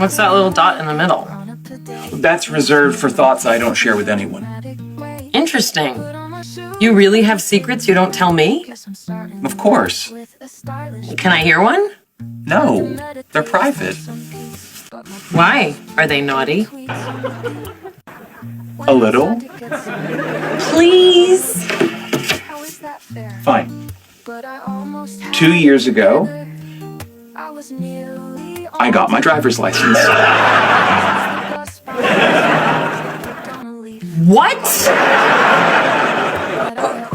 What's that little dot in the middle? That's reserved for thoughts I don't share with anyone. Interesting. You really have secrets you don't tell me? Of course. Can I hear one? No, they're private. Why? Are they naughty? A little? Please? Fine. 2 years ago, I got my driver's license. What?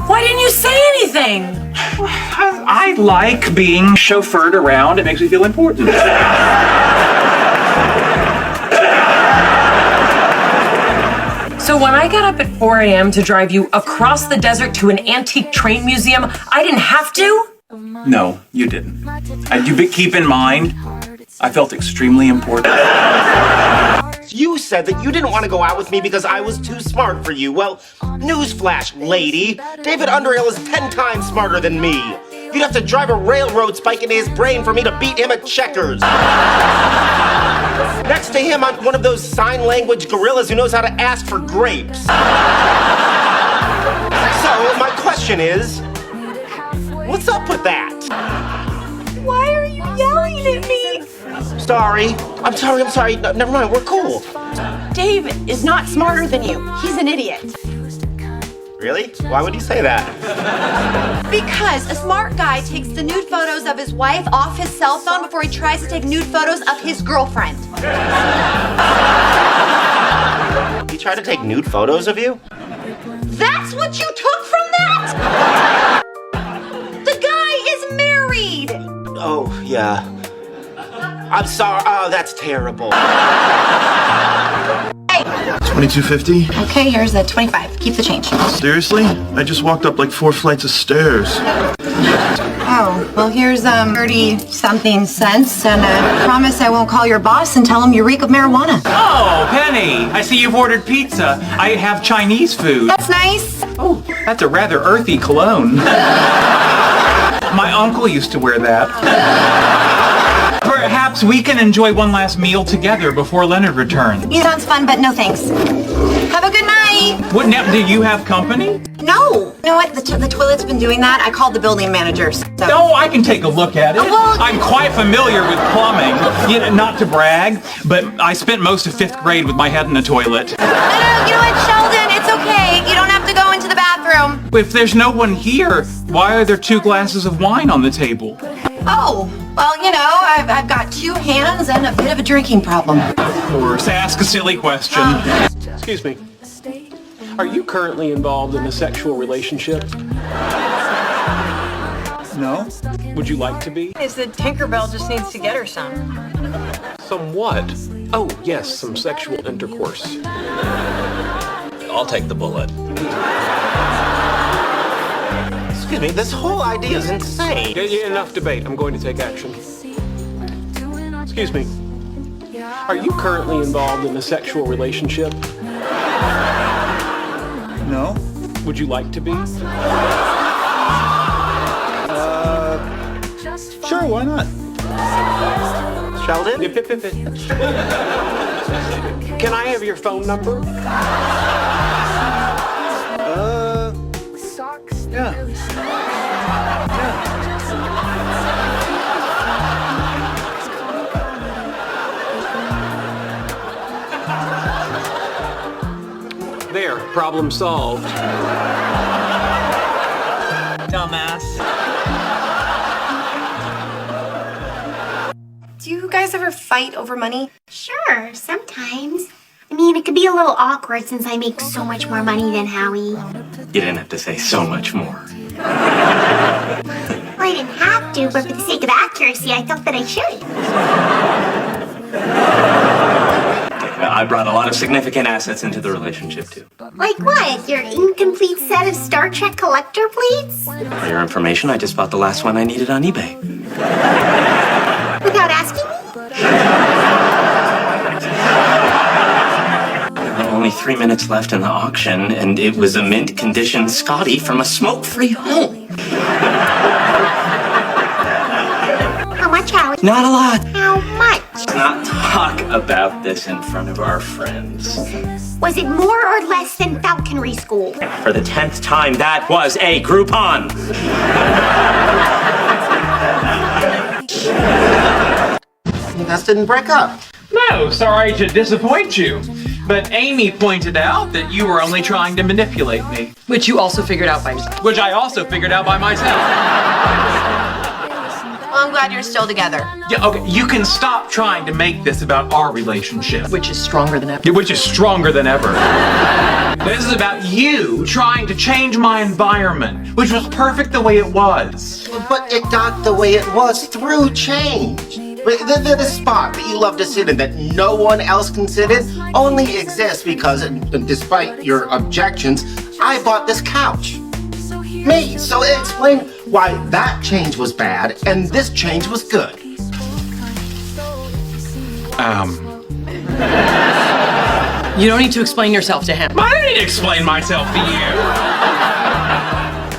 Why didn't you say anything? I like being chauffeured around. It makes me feel important. So when I got up at 4 a.m. to drive you across the desert to an antique train museum, I didn't have to? No, you didn't. And you keep in mind, I felt extremely important. You said that you didn't want to go out with me because I was too smart for you. Well, newsflash, lady. David Underhill is 10 times smarter than me. You'd have to drive a railroad spike into his brain for me to beat him at checkers. Next to him, I'm one of those sign language gorillas who knows how to ask for grapes. So, my question is, what's up with that? Why are you yelling at me? Sorry. I'm sorry. No, never mind, we're cool. Dave is not smarter than you. He's an idiot. Really? Why would you say that? Because a smart guy takes the nude photos of his wife off his cell phone before he tries to take nude photos of his girlfriend. He tried to take nude photos of you? That's what you took from that? The guy is married. Oh, yeah. I'm sorry. Oh, that's terrible. $22.50? Okay, here's the 25. Keep the change. Seriously? I just walked up like 4 flights of stairs. Oh, well, here's 30-something cents, and I promise I won't call your boss and tell him you reek of marijuana. Oh, Penny, I see you've ordered pizza. I have Chinese food. That's nice. Oh, that's a rather earthy cologne. My uncle used to wear that. Perhaps we can enjoy one last meal together before Leonard returns. It sounds fun, but no thanks. Have a good night. What now? Do you have company? No. You know what? The toilet's been doing that. I called the building managers. So. No, I can take a look at it. Well, I'm quite familiar with plumbing. You know, not to brag, but I spent most of 5th grade with my head in the toilet. No, you know what, Sheldon? It's okay. You don't have to go into the bathroom. If there's no one here, why are there 2 glasses of wine on the table? Oh, well, you know, I've got 2 hands and a bit of a drinking problem. Of course, ask a silly question. Excuse me. Are you currently involved in a sexual relationship? No? Would you like to be? Is that Tinkerbell just needs to get her some. Somewhat. Oh, yes, some sexual intercourse. I'll take the bullet. Excuse me, this whole idea is insane. Yeah, enough debate. I'm going to take action. Excuse me. Are you currently involved in a sexual relationship? No? Would you like to be? Sure, why not? Sheldon? Yep. Can I have your phone number? Yeah. There, problem solved. Dumbass. Do you guys ever fight over money? Sure, sometimes. I mean, it could be a little awkward since I make so much more money than Howie. You didn't have to say so much more. Well, I didn't have to, but for the sake of accuracy, I felt that I should. I brought a lot of significant assets into the relationship, too. Like what? Your incomplete set of Star Trek collector plates? For your information, I just bought the last one I needed on eBay. Without asking me? There were only 3 minutes left in the auction, and it was a mint condition Scotty from a smoke-free home. How much, Howie? Not a lot. How much? Not talk about this in front of our friends. Was it more or less than falconry school? For the 10th time, that was a Groupon. You guys didn't break up. No, sorry to disappoint you. But Amy pointed out that you were only trying to manipulate me. Which you also figured out by yourself. Which I also figured out by myself. Well, I'm glad you're still together. Yeah, okay, you can stop trying to make this about our relationship. Which is stronger than ever. Yeah, which is stronger than ever. This is about you trying to change my environment, which was perfect the way it was. But it got the way it was through change. The spot that you love to sit in that no one else can sit in only exists because, despite your objections, I bought this couch. Me. So explain why that change was bad and this change was good. You don't need to explain yourself to him. I don't need to explain myself to you.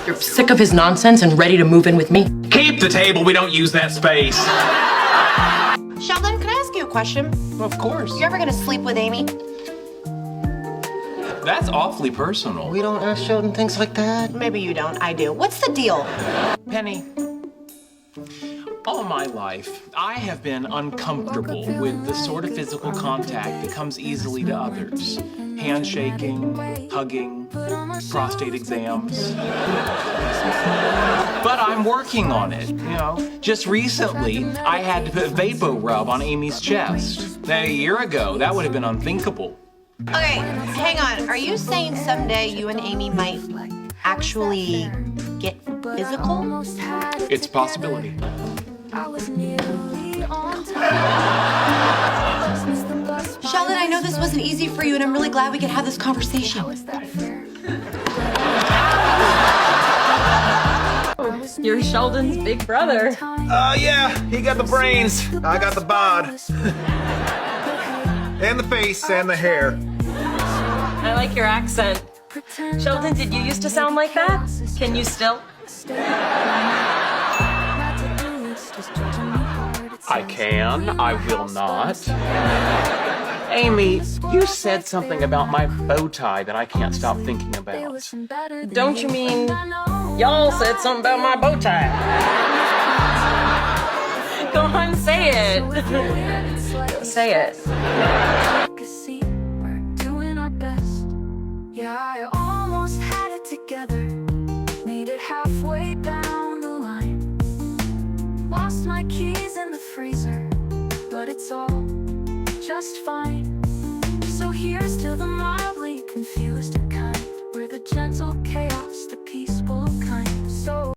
You're sick of his nonsense and ready to move in with me. Keep the table, we don't use that space. Sheldon, can I ask you a question? Of course. You ever gonna sleep with Amy? That's awfully personal. We don't ask Sheldon things like that. Maybe you don't. I do. What's the deal? Penny, all my life, I have been uncomfortable with the sort of physical contact that comes easily to others. Handshaking, hugging, prostate exams. But I'm working on it, you know. Just recently, I had to put Vapo Rub on Amy's chest. A year ago, that would have been unthinkable. Okay, hang on. Are you saying someday you and Amy might actually get physical? It's a possibility. Sheldon, I know this wasn't easy for you, and I'm really glad we could have this conversation. You're Sheldon's big brother. Yeah, he got the brains. I got the bod. And the face and the hair. I like your accent. Sheldon, did you used to sound like that? Can you still? I can, I will not. Amy, you said something about my bow tie that I can't stop thinking about. Don't you mean y'all said something about my bow tie? Go on, say it. Say it. Yeah, I almost had it together. Made it halfway down the line. Lost my keys in the freezer, but it's all just fine.